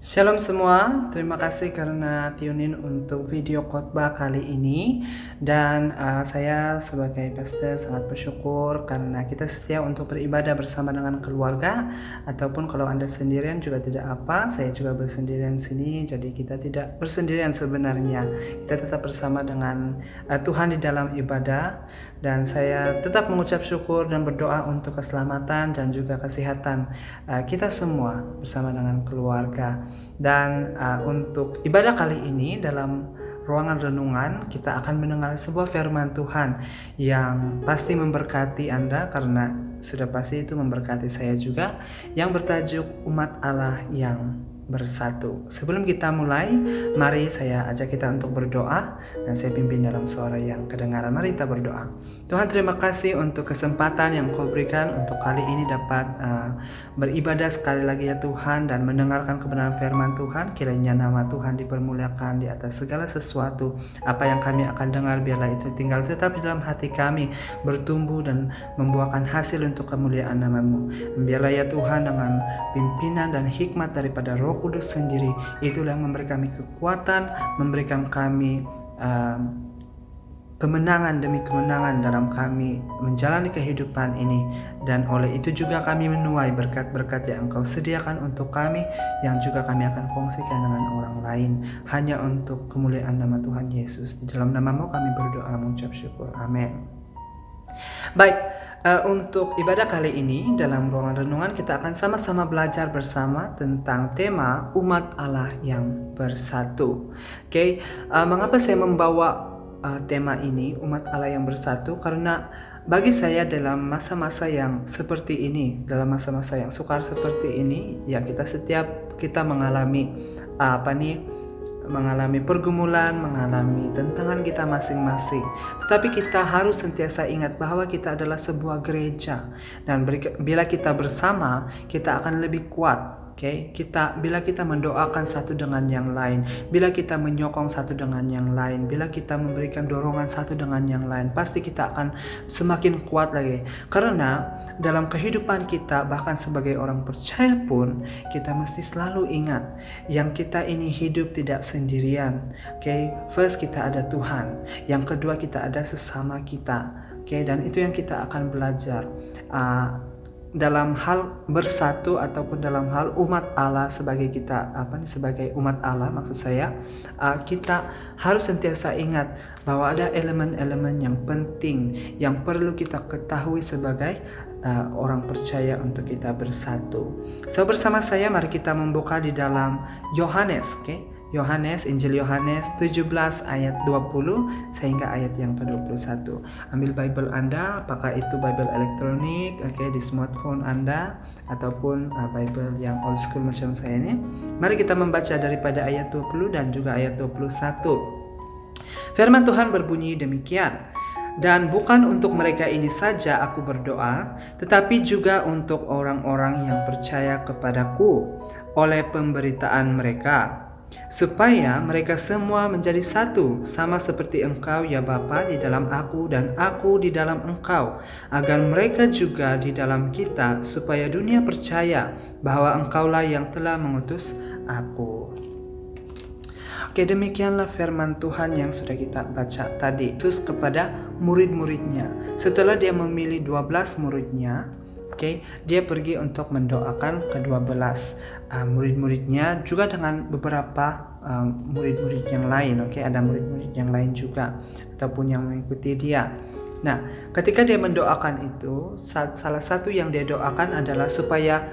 Shalom semua, terima kasih karena tune in untuk video khotbah kali ini. Dan saya sebagai pastor sangat bersyukur karena kita setia untuk beribadah bersama dengan keluarga. Ataupun kalau Anda sendirian juga tidak apa, saya juga bersendirian sini. Jadi kita tidak bersendirian sebenarnya, kita tetap bersama dengan Tuhan di dalam ibadah. Dan saya tetap mengucap syukur dan berdoa untuk keselamatan dan juga kesehatan kita semua bersama dengan keluarga. Dan untuk ibadah kali ini dalam ruangan renungan kita akan mendengar sebuah firman Tuhan yang pasti memberkati Anda, karena sudah pasti itu memberkati saya juga, yang bertajuk umat Allah yang bersatu. Sebelum kita mulai, mari saya ajak kita untuk berdoa dan saya pimpin dalam suara yang kedengaran. Mari kita berdoa. Tuhan, terima kasih untuk kesempatan yang Kau berikan untuk kali ini dapat beribadah sekali lagi ya Tuhan, dan mendengarkan kebenaran firman Tuhan. Kiranya nama Tuhan dipermuliakan di atas segala sesuatu. Apa yang kami akan dengar, biarlah itu tinggal tetap di dalam hati kami, bertumbuh dan membuahkan hasil untuk kemuliaan nama-Mu. Biarlah ya Tuhan, dengan pimpinan dan hikmat daripada Roh Kudus sendiri, itulah yang memberi kami kekuatan, memberikan kami kemenangan demi kemenangan dalam kami menjalani kehidupan ini. Dan oleh itu juga kami menuai berkat-berkat yang Engkau sediakan untuk kami, yang juga kami akan kongsikan dengan orang lain, hanya untuk kemuliaan nama Tuhan Yesus. Di dalam nama-Mu kami berdoa mengucap syukur, amin. Baik, untuk ibadah kali ini dalam ruangan renungan kita akan sama-sama belajar bersama tentang tema umat Allah yang bersatu. Oke, mengapa saya membawa tema ini, umat Allah yang bersatu? Karena bagi saya dalam masa-masa yang seperti ini, dalam masa-masa yang sukar seperti ini, ya kita mengalami mengalami pergumulan, mengalami tantangan kita masing-masing. Tetapi kita harus sentiasa ingat bahwa kita adalah sebuah gereja, dan bila kita bersama, kita akan lebih kuat. Bila kita mendoakan satu dengan yang lain, bila kita menyokong satu dengan yang lain, bila kita memberikan dorongan satu dengan yang lain, pasti kita akan semakin kuat lagi. Karena dalam kehidupan kita, bahkan sebagai orang percaya pun, kita mesti selalu ingat yang kita ini hidup tidak sendirian. First, kita ada Tuhan. Yang kedua, kita ada sesama kita. Dan itu yang kita akan belajar dalam hal bersatu, ataupun dalam hal umat Allah sebagai sebagai umat Allah, maksud saya kita harus sentiasa ingat bahwa ada elemen-elemen yang penting yang perlu kita ketahui sebagai orang percaya untuk kita bersatu. So, bersama saya mari kita membuka di dalam Yohanes, Injil Yohanes 17 ayat 20 sehingga ayat yang ke-21. Ambil Bible Anda, apakah itu Bible elektronik, di smartphone Anda, ataupun Bible yang old school macam saya ini. Mari kita membaca daripada ayat 20 dan juga ayat 21. Firman Tuhan berbunyi demikian. Dan bukan untuk mereka ini saja aku berdoa, tetapi juga untuk orang-orang yang percaya kepadaku oleh pemberitaan mereka, supaya mereka semua menjadi satu, sama seperti Engkau ya Bapa di dalam aku dan aku di dalam Engkau, agar mereka juga di dalam kita, supaya dunia percaya bahwa Engkaulah yang telah mengutus aku. Demikianlah firman Tuhan yang sudah kita baca tadi. Yesus kepada murid-muridnya, setelah dia memilih 12 muridnya, dia pergi untuk mendoakan ke-12 murid-muridnya, juga dengan beberapa murid-murid yang lain. Ada murid-murid yang lain juga, ataupun yang mengikuti dia. Nah, ketika dia mendoakan itu, salah satu yang dia doakan adalah supaya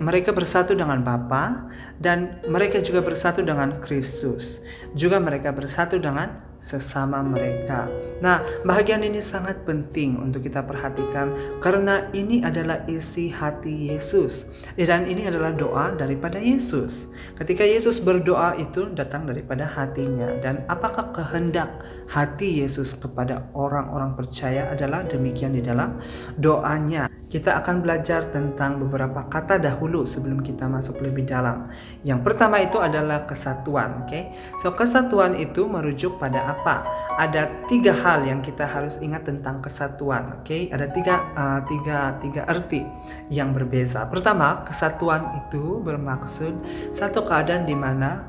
mereka bersatu dengan Bapa, dan mereka juga bersatu dengan Kristus, juga mereka bersatu dengan sesama mereka. Nah, bahagian ini sangat penting untuk kita perhatikan, karena ini adalah isi hati Yesus, dan ini adalah doa daripada Yesus. Ketika Yesus berdoa itu datang daripada hatinya. Dan apakah kehendak hati Yesus kepada orang-orang percaya adalah demikian di dalam doanya. Kita akan belajar tentang beberapa kata dahulu sebelum kita masuk lebih dalam. Yang pertama itu adalah kesatuan. So, kesatuan itu merujuk pada Kenapa? Ada 3 hal yang kita harus ingat tentang kesatuan. Oke, ada tiga arti yang berbeza. Pertama, kesatuan itu bermaksud satu keadaan di mana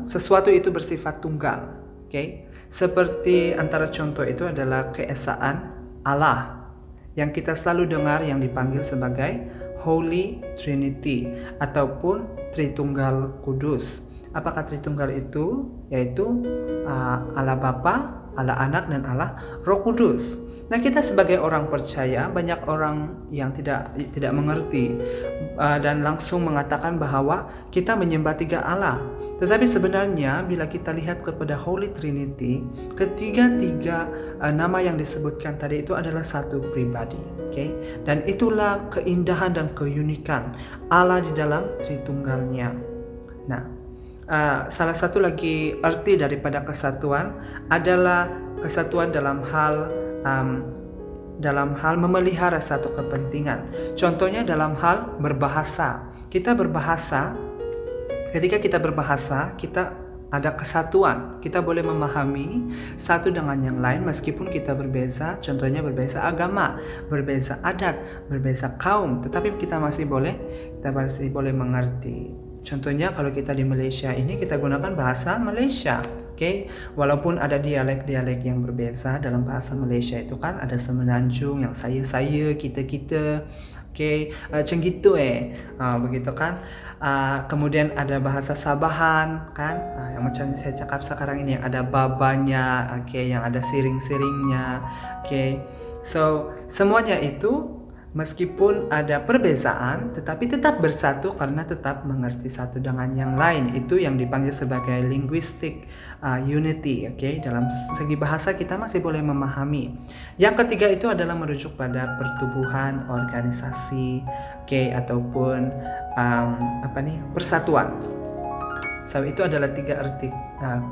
sesuatu itu bersifat tunggal. Oke, seperti antara contoh itu adalah keesaan Allah yang kita selalu dengar yang dipanggil sebagai Holy Trinity ataupun Tritunggal Kudus. Apakah Tritunggal itu? Yaitu Allah Bapa, Allah Anak, dan Allah Roh Kudus. Nah, kita sebagai orang percaya, banyak orang yang tidak mengerti dan langsung mengatakan bahwa kita menyembah 3 Allah. Tetapi sebenarnya bila kita lihat kepada Holy Trinity, ketiga nama yang disebutkan tadi itu adalah satu pribadi. Okay? Dan itulah keindahan dan keunikan Allah di dalam Tritunggalnya. Nah, salah satu lagi arti daripada kesatuan adalah kesatuan dalam hal memelihara satu kepentingan. Contohnya dalam hal berbahasa. Ketika kita berbahasa, kita ada kesatuan. Kita boleh memahami satu dengan yang lain meskipun kita berbeza. Contohnya berbeza agama, berbeza adat, berbeza kaum, tetapi kita masih boleh mengerti. Contohnya kalau kita di Malaysia ini kita gunakan bahasa Malaysia, oke? Walaupun ada dialek-dialek yang berbeza dalam bahasa Malaysia itu kan ada Semenanjung yang saya, kita, oke? Macam gitu begitu kan? Kemudian ada bahasa Sabahan kan? Yang macam saya cakap sekarang ini yang ada babanya, oke? Yang ada siring-siringnya, oke? So semuanya itu meskipun ada perbezaan, tetapi tetap bersatu karena tetap mengerti satu dengan yang lain. Itu yang dipanggil sebagai linguistic unity. Okay? Dalam segi bahasa kita masih boleh memahami. Yang ketiga itu adalah merujuk pada pertubuhan, organisasi, ataupun persatuan. So itu adalah 3 arti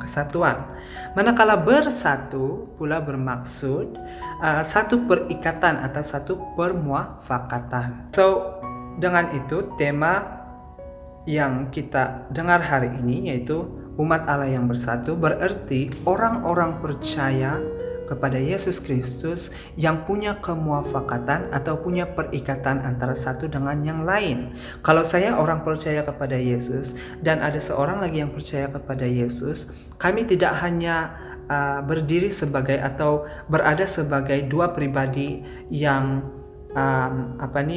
kesatuan. Manakala bersatu pula bermaksud satu perikatan atau satu permuafakatan. So dengan itu tema yang kita dengar hari ini yaitu umat Allah yang bersatu, berarti orang-orang percaya kepada Yesus Kristus yang punya kemuafakatan atau punya perikatan antara satu dengan yang lain. Kalau saya orang percaya kepada Yesus dan ada seorang lagi yang percaya kepada Yesus, kami tidak hanya berdiri sebagai atau berada sebagai 2 pribadi yang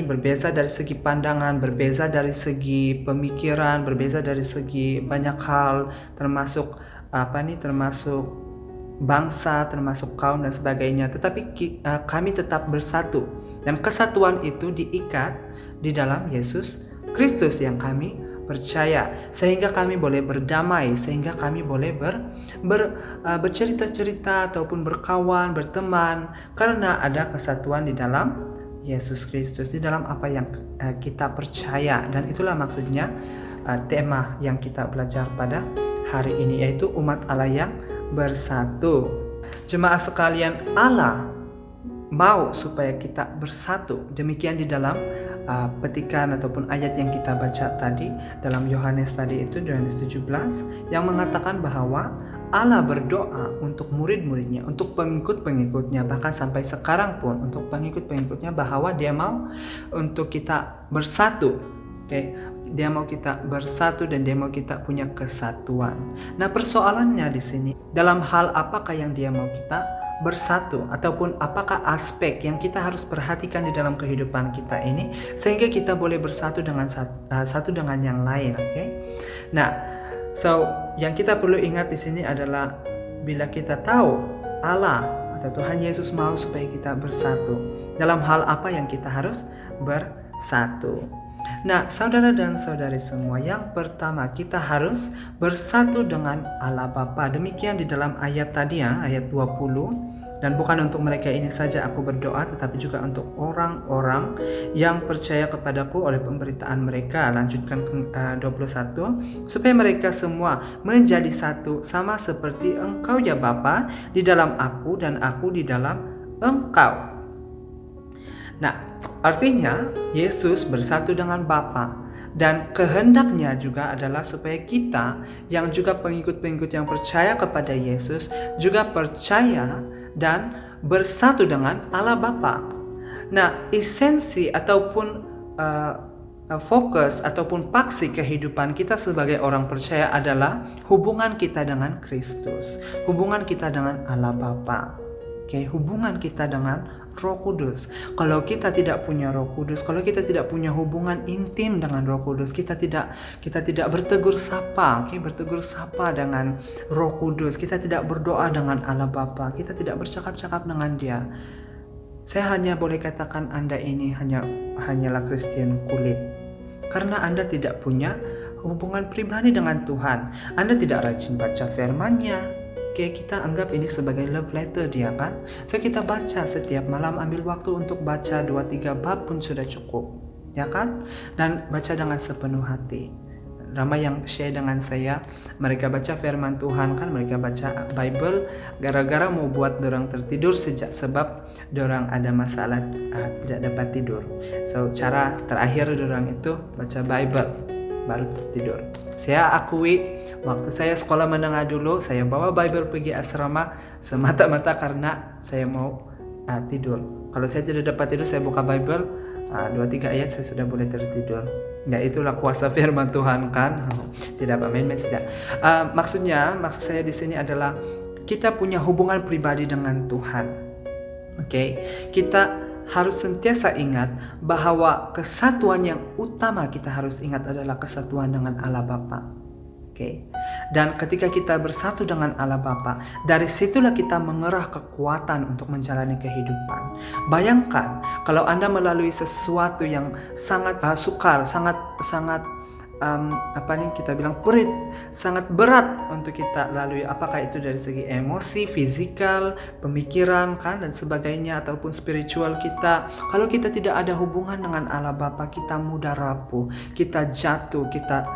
berbeza dari segi pandangan, berbeza dari segi pemikiran, berbeza dari segi banyak hal, termasuk bangsa, termasuk kaum dan sebagainya, tetapi kami tetap bersatu dan kesatuan itu diikat di dalam Yesus Kristus yang kami percaya, sehingga kami boleh berdamai, sehingga kami boleh bercerita-cerita ataupun berkawan, berteman, karena ada kesatuan di dalam Yesus Kristus, di dalam apa yang kita percaya. Dan itulah maksudnya tema yang kita belajar pada hari ini, yaitu umat Allah yang bersatu. Jemaah sekalian, Allah mau supaya kita bersatu. Demikian di dalam petikan ataupun ayat yang kita baca tadi dalam Yohanes tadi itu, Yohanes 17, yang mengatakan bahwa Allah berdoa untuk murid-muridnya, untuk pengikut-pengikutnya, bahkan sampai sekarang pun untuk pengikut-pengikutnya, bahwa dia mau untuk kita bersatu. Dia mau kita bersatu dan dia mau kita punya kesatuan. Nah, persoalannya di sini, dalam hal apakah yang dia mau kita bersatu, ataupun apakah aspek yang kita harus perhatikan di dalam kehidupan kita ini sehingga kita boleh bersatu dengan satu dengan yang lain. Nah, so yang kita perlu ingat di sini adalah bila kita tahu Allah atau Tuhan Yesus mau supaya kita bersatu, dalam hal apa yang kita harus bersatu. Nah, saudara dan saudari semua, yang pertama kita harus bersatu dengan Allah Bapa. Demikian di dalam ayat tadi ayat 20. Dan bukan untuk mereka ini saja aku berdoa, tetapi juga untuk orang-orang yang percaya kepadaku oleh pemberitaan mereka. Lanjutkan ke 21. Supaya mereka semua menjadi satu, sama seperti engkau ya Bapa di dalam aku dan aku di dalam engkau. Nah, artinya Yesus bersatu dengan Bapa. Dan kehendaknya juga adalah supaya kita yang juga pengikut-pengikut yang percaya kepada Yesus juga percaya dan bersatu dengan Allah Bapa. Nah, esensi ataupun fokus ataupun paksi kehidupan kita sebagai orang percaya adalah hubungan kita dengan Kristus, hubungan kita dengan Allah Bapa. Hubungan kita dengan Roh Kudus. Kalau kita tidak punya Roh Kudus, kalau kita tidak punya hubungan intim dengan Roh Kudus, kita tidak bertegur sapa, bertegur sapa dengan Roh Kudus, kita tidak berdoa dengan Allah Bapa, kita tidak bercakap-cakap dengan Dia. Saya hanya boleh katakan Anda ini hanyalah Kristen kulit, karena Anda tidak punya hubungan pribadi dengan Tuhan. Anda tidak rajin baca firman-Nya. Kita anggap ini sebagai love letter Dia kan. So kita baca setiap malam, ambil waktu untuk baca 2-3 bab pun sudah cukup, ya kan? Dan baca dengan sepenuh hati. Ramai yang share dengan saya, mereka baca firman Tuhan kan, mereka baca Bible gara-gara mau buat dorang tertidur sebab dorang ada masalah tidak dapat tidur. So cara terakhir dorang itu baca Bible baru tidur. Saya akui waktu saya sekolah menengah dulu, saya bawa Bible pergi asrama semata-mata karena saya mau tidur. Kalau saya tidak dapat tidur, saya buka Bible 2-3 ayat saya sudah boleh tertidur. Ya, itulah kuasa firman Tuhan kan. Tidak main-main saja. Maksud saya di sini adalah kita punya hubungan pribadi dengan Tuhan. Kita harus sentiasa ingat bahwa kesatuan yang utama kita harus ingat adalah kesatuan dengan Allah Bapa. Dan ketika kita bersatu dengan Allah Bapa, dari situlah kita mengerah kekuatan untuk menjalani kehidupan. Bayangkan kalau Anda melalui sesuatu yang sangat sukar, sangat kita bilang perit, sangat berat untuk kita lalui, apakah itu dari segi emosi, fisikal, pemikiran kan dan sebagainya, ataupun spiritual kita. Kalau kita tidak ada hubungan dengan Allah Bapa, kita mudah rapuh, kita jatuh, kita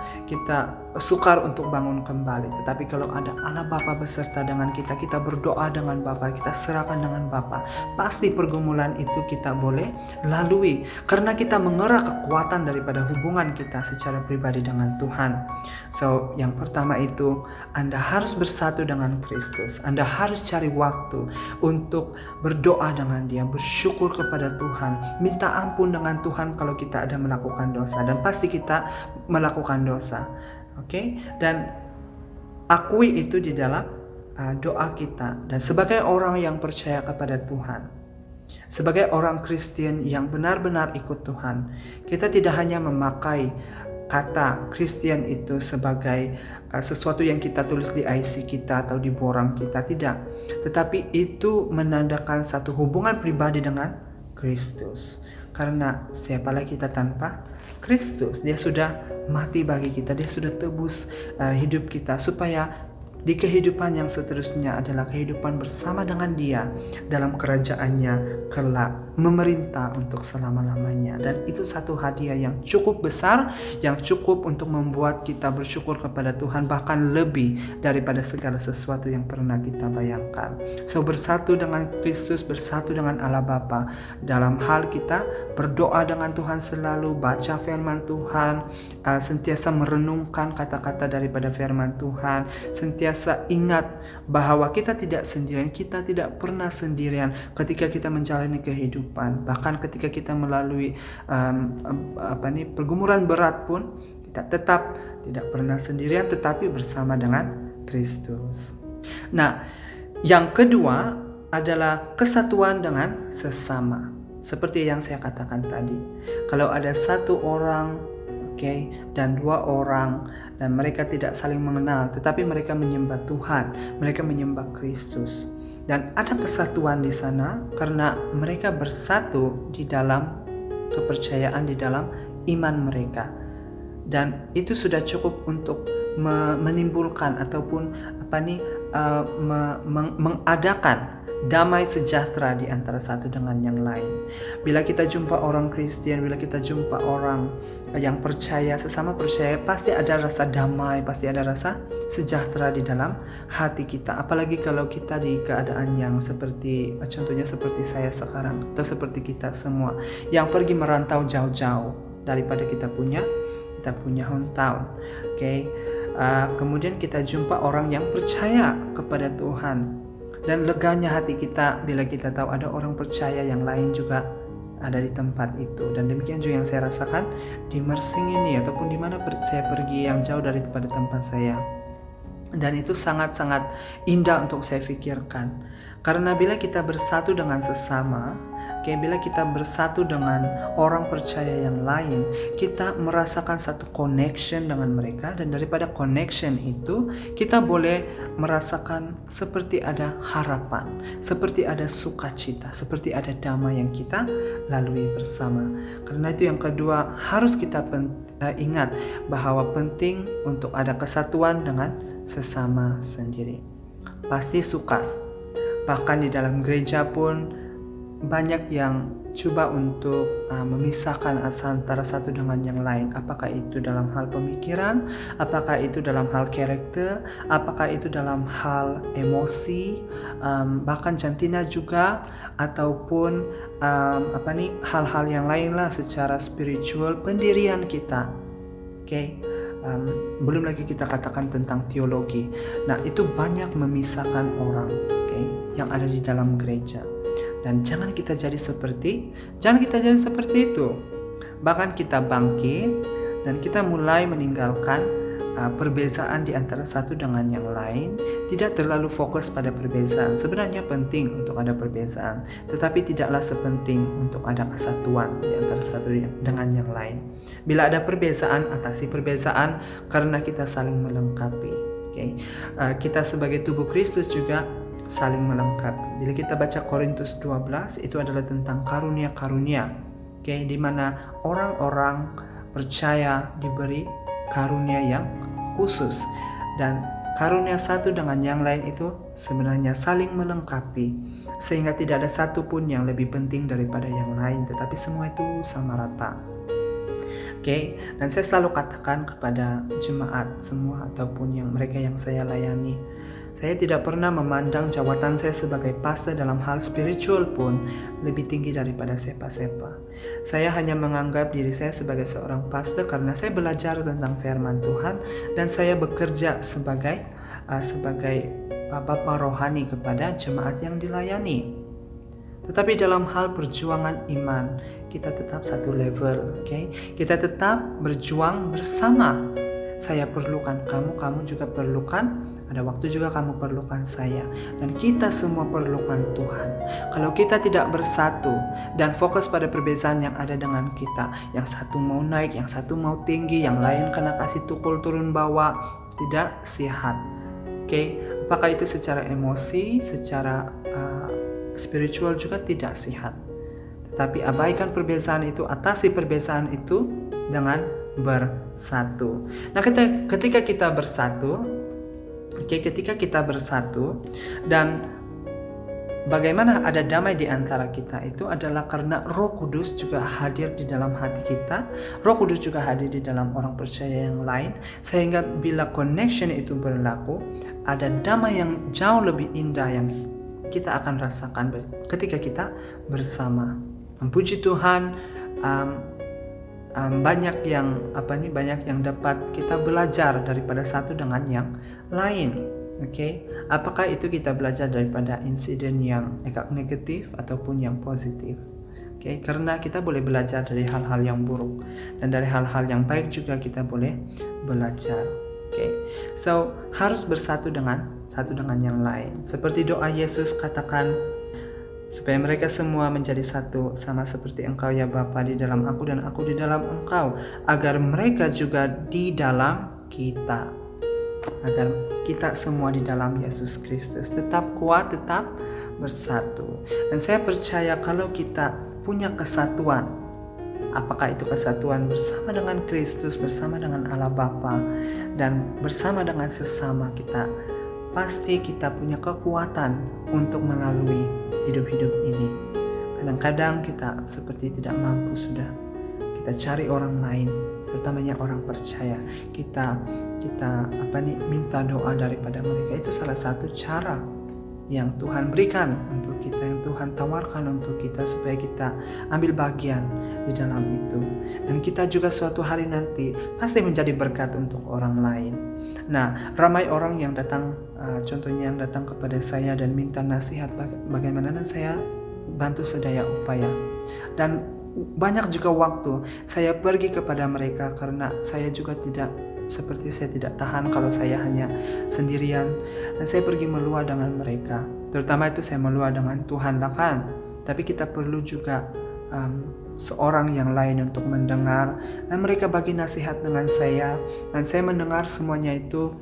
sukar untuk bangun kembali. Tetapi kalau ada Allah Bapa beserta dengan kita, kita berdoa dengan Bapa, kita serahkan dengan Bapa, pasti pergumulan itu kita boleh lalui karena kita mengerah kekuatan daripada hubungan kita secara pribadi dengan Tuhan. So, yang pertama itu Anda harus bersatu dengan Kristus. Anda harus cari waktu untuk berdoa dengan Dia, bersyukur kepada Tuhan, minta ampun dengan Tuhan kalau kita ada melakukan dosa, dan pasti kita melakukan dosa. Dan akui itu di dalam doa kita. Dan sebagai orang yang percaya kepada Tuhan, sebagai orang Kristen yang benar-benar ikut Tuhan, kita tidak hanya memakai kata Kristen itu sebagai sesuatu yang kita tulis di IC kita atau di borang kita, tidak. Tetapi itu menandakan satu hubungan pribadi dengan Kristus. Karena siapalah kita tanpa Kristus? Dia sudah mati bagi kita, Dia sudah tebus hidup kita supaya di kehidupan yang seterusnya adalah kehidupan bersama dengan Dia dalam kerajaannya kelak, memerintah untuk selama-lamanya. Dan itu satu hadiah yang cukup besar, yang cukup untuk membuat kita bersyukur kepada Tuhan, bahkan lebih daripada segala sesuatu yang pernah kita bayangkan. So, bersatu dengan Kristus, bersatu dengan Allah Bapa dalam hal kita berdoa dengan Tuhan selalu, baca firman Tuhan, sentiasa merenungkan kata-kata daripada firman Tuhan, sentiasa ingat bahwa kita tidak sendirian, kita tidak pernah sendirian ketika kita menjalani kehidupan. Bahkan ketika kita melalui pergumulan berat pun, kita tetap tidak pernah sendirian, tetapi bersama dengan Kristus. Nah, yang kedua adalah kesatuan dengan sesama. Seperti yang saya katakan tadi, kalau ada satu orang dan dua orang dan mereka tidak saling mengenal, tetapi mereka menyembah Tuhan, mereka menyembah Kristus, dan ada kesatuan di sana karena mereka bersatu di dalam kepercayaan, di dalam iman mereka. Dan itu sudah cukup untuk menimbulkan ataupun mengadakan damai sejahtera di antara satu dengan yang lain. Bila kita jumpa orang Kristen, bila kita jumpa orang yang percaya, sesama percaya, pasti ada rasa damai, pasti ada rasa sejahtera di dalam hati kita. Apalagi kalau kita di keadaan yang seperti, contohnya seperti saya sekarang, atau seperti kita semua yang pergi merantau jauh-jauh daripada kita punya kita punya hometown. Kemudian kita jumpa orang yang percaya kepada Tuhan, dan leganya hati kita bila kita tahu ada orang percaya yang lain juga ada di tempat itu. Dan demikian juga yang saya rasakan di Mersing ini, ataupun di mana saya pergi yang jauh daripada tempat saya. Dan itu sangat-sangat indah untuk saya pikirkan, karena bila kita bersatu dengan sesama, bila kita bersatu dengan orang percaya yang lain, kita merasakan satu connection dengan mereka, dan daripada connection itu kita boleh merasakan seperti ada harapan, seperti ada sukacita, seperti ada damai yang kita lalui bersama. Karena itu yang kedua, harus kita ingat bahwa penting untuk ada kesatuan dengan sesama sendiri. Pasti suka, bahkan di dalam gereja pun banyak yang coba untuk memisahkan antara satu dengan yang lain. Apakah itu dalam hal pemikiran, apakah itu dalam hal karakter, apakah itu dalam hal emosi, bahkan jantina juga, ataupun hal-hal yang lain lah secara spiritual, pendirian kita. Belum lagi kita katakan tentang teologi. Nah, itu banyak memisahkan orang yang ada di dalam gereja. Dan jangan kita jadi seperti itu. Bahkan kita bangkit dan kita mulai meninggalkan perbezaan di antara satu dengan yang lain. Tidak terlalu fokus pada perbezaan. Sebenarnya penting untuk ada perbezaan, tetapi tidaklah sepenting untuk ada kesatuan di antara satu dengan yang lain. Bila ada perbezaan, atasi perbezaan karena kita saling melengkapi. Kita sebagai tubuh Kristus juga saling melengkapi. Bila kita baca Korintus 12, itu adalah tentang karunia-karunia, di mana orang-orang percaya diberi karunia yang khusus, dan karunia satu dengan yang lain itu sebenarnya saling melengkapi, sehingga tidak ada satu pun yang lebih penting daripada yang lain, tetapi semua itu sama rata. Dan saya selalu katakan kepada jemaat semua, ataupun mereka yang saya layani, saya tidak pernah memandang jabatan saya sebagai pastor dalam hal spiritual pun lebih tinggi daripada siapa-siapa. Saya hanya menganggap diri saya sebagai seorang pastor karena saya belajar tentang firman Tuhan, dan saya bekerja sebagai bapa rohani kepada jemaat yang dilayani. Tetapi dalam hal perjuangan iman, kita tetap satu level, Kita tetap berjuang bersama. Saya perlukan kamu, kamu juga perlukan. Ada waktu juga kamu perlukan saya, dan kita semua perlukan Tuhan. Kalau kita tidak bersatu dan fokus pada perbezaan yang ada dengan kita, yang satu mau naik, yang satu mau tinggi, yang lain kena kasih tukul turun bawah, tidak sehat. Apakah itu secara emosi, secara spiritual juga tidak sehat. Tetapi abaikan perbezaan itu, atasi perbezaan itu dengan bersatu. Nah, ketika kita bersatu, dan bagaimana ada damai di antara kita, itu adalah karena Roh Kudus juga hadir di dalam hati kita. Roh Kudus juga hadir di dalam orang percaya yang lain, sehingga bila connection itu berlaku, ada damai yang jauh lebih indah yang kita akan rasakan ketika kita bersama. Puji Tuhan, banyak yang dapat kita belajar daripada satu dengan yang lain. Apakah itu kita belajar daripada insiden yang agak negatif ataupun yang positif? Karena kita boleh belajar dari hal-hal yang buruk, dan dari hal-hal yang baik juga kita boleh belajar. So harus bersatu dengan yang lain. Seperti doa Yesus katakan, supaya mereka semua menjadi satu, sama seperti Engkau ya Bapa di dalam aku dan aku di dalam Engkau, agar mereka juga di dalam kita, agar kita semua di dalam Yesus Kristus tetap kuat, tetap bersatu. Dan saya percaya kalau kita punya kesatuan, apakah itu kesatuan bersama dengan Kristus, bersama dengan Allah Bapa, dan bersama dengan sesama kita, pasti kita punya kekuatan untuk melalui hidup-hidup ini. Kadang-kadang kita seperti tidak mampu sudah. Kita cari orang lain, terutamanya orang percaya. Kita minta doa daripada mereka. Itu salah satu cara yang Tuhan berikan untuk kita, yang Tuhan tawarkan untuk kita, supaya kita ambil bagian di dalam itu. Dan kita juga suatu hari nanti pasti menjadi berkat untuk orang lain. Nah, ramai orang yang datang, contohnya yang datang kepada saya dan minta nasihat bagaimana, dan saya bantu sedaya upaya. Dan banyak juga waktu saya pergi kepada mereka, karena saya juga saya tidak tahan kalau saya hanya sendirian, dan saya pergi meluah dengan mereka. Terutama itu saya meluah dengan Tuhan lah kan, tapi kita perlu juga seorang yang lain untuk mendengar, dan mereka bagi nasihat dengan saya, dan saya mendengar semuanya itu,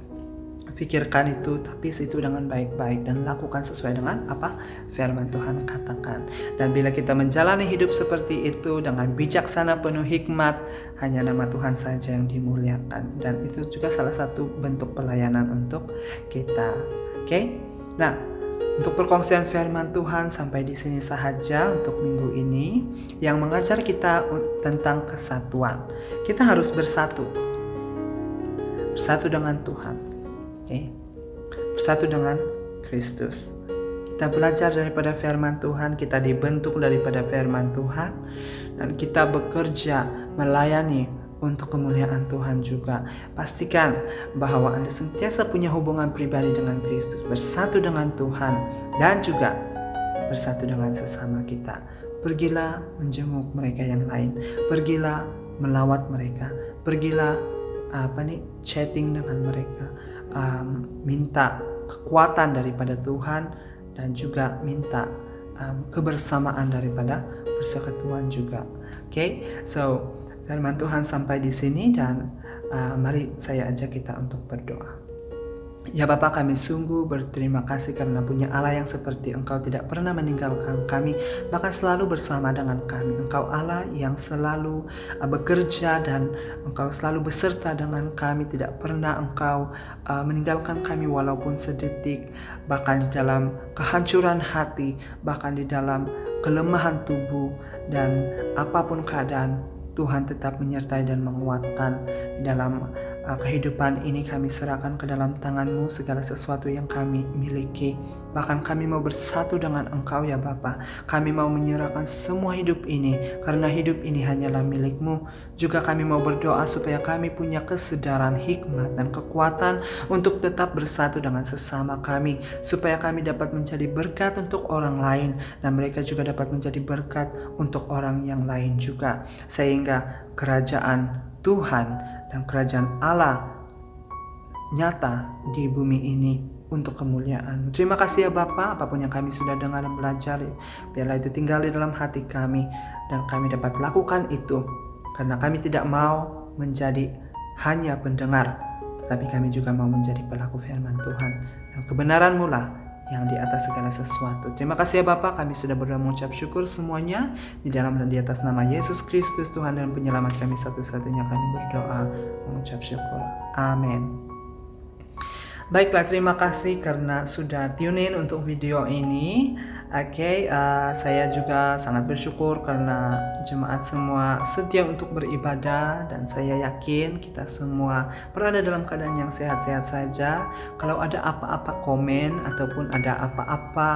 pikirkan itu, tapi itu dengan baik-baik dan lakukan sesuai dengan apa firman Tuhan katakan. Dan bila kita menjalani hidup seperti itu dengan bijaksana, penuh hikmat, hanya nama Tuhan saja yang dimuliakan. Dan itu juga salah satu bentuk pelayanan untuk kita. Oke? Nah, untuk perkongsian firman Tuhan sampai di sini saja untuk minggu ini, yang mengajar kita tentang kesatuan. Kita harus bersatu dengan Tuhan. Bersatu dengan Kristus. Kita belajar daripada firman Tuhan, kita dibentuk daripada firman Tuhan, dan kita bekerja melayani untuk kemuliaan Tuhan juga. Pastikan bahwa Anda sentiasa punya hubungan pribadi dengan Kristus, bersatu dengan Tuhan, dan juga bersatu dengan sesama kita. Pergilah menjenguk mereka yang lain, pergilah melawat mereka, pergilah chatting dengan mereka, minta kekuatan daripada Tuhan, dan juga minta kebersamaan daripada persekutuan juga. So firman Tuhan sampai di sini, dan mari saya ajak kita untuk berdoa. Ya Bapa, kami sungguh berterima kasih karena punya Allah yang seperti Engkau tidak pernah meninggalkan kami, bahkan selalu bersama dengan kami. Engkau Allah yang selalu bekerja, dan Engkau selalu beserta dengan kami. Tidak pernah Engkau meninggalkan kami walaupun sedetik, bahkan di dalam kehancuran hati, bahkan di dalam kelemahan tubuh, dan apapun keadaan, Tuhan tetap menyertai dan menguatkan. Di dalam kehidupan ini kami serahkan ke dalam tangan-Mu segala sesuatu yang kami miliki. Bahkan kami mau bersatu dengan Engkau ya Bapa. Kami mau menyerahkan semua hidup ini, karena hidup ini hanyalah milik-Mu. Juga kami mau berdoa supaya kami punya kesedaran, hikmat, dan kekuatan untuk tetap bersatu dengan sesama kami, supaya kami dapat menjadi berkat untuk orang lain, dan mereka juga dapat menjadi berkat untuk orang yang lain juga, sehingga kerajaan Tuhan dan kerajaan Allah nyata di bumi ini untuk kemuliaan. Terima kasih ya Bapa, apapun yang kami sudah dengar dan belajar, biarlah itu tinggal di dalam hati kami, dan kami dapat lakukan itu, karena kami tidak mau menjadi hanya pendengar, tetapi kami juga mau menjadi pelaku firman Tuhan, dan kebenaran-Mu lah yang di atas segala sesuatu. Terima kasih ya Bapa, kami sudah berdoa mengucap syukur semuanya di dalam dan di atas nama Yesus Kristus, Tuhan dan penyelamat kami satu-satunya, kami berdoa mengucap syukur. Amin. Baiklah, terima kasih karena sudah tune in untuk video ini. Saya juga sangat bersyukur karena jemaat semua setia untuk beribadah, dan saya yakin kita semua berada dalam keadaan yang sehat-sehat saja. Kalau ada apa-apa komen ataupun ada apa-apa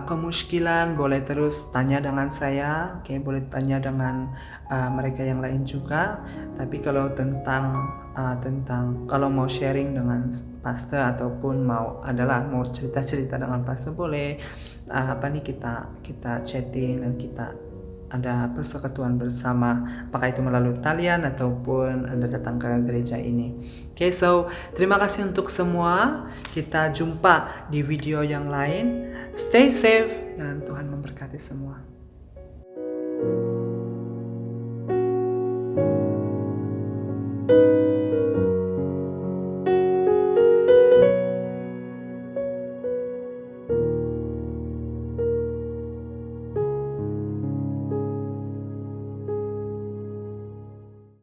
kemuskilan, boleh terus tanya dengan saya, boleh tanya dengan mereka yang lain juga. Tapi kalau tentang kalau mau sharing dengan pastor ataupun mau cerita-cerita dengan pastor, boleh kita chatting, dan kita ada persekutuan bersama, apakah itu melalui talian ataupun Anda datang ke gereja ini. So terima kasih untuk semua. Kita jumpa di video yang lain. Stay safe dan Tuhan memberkati semua.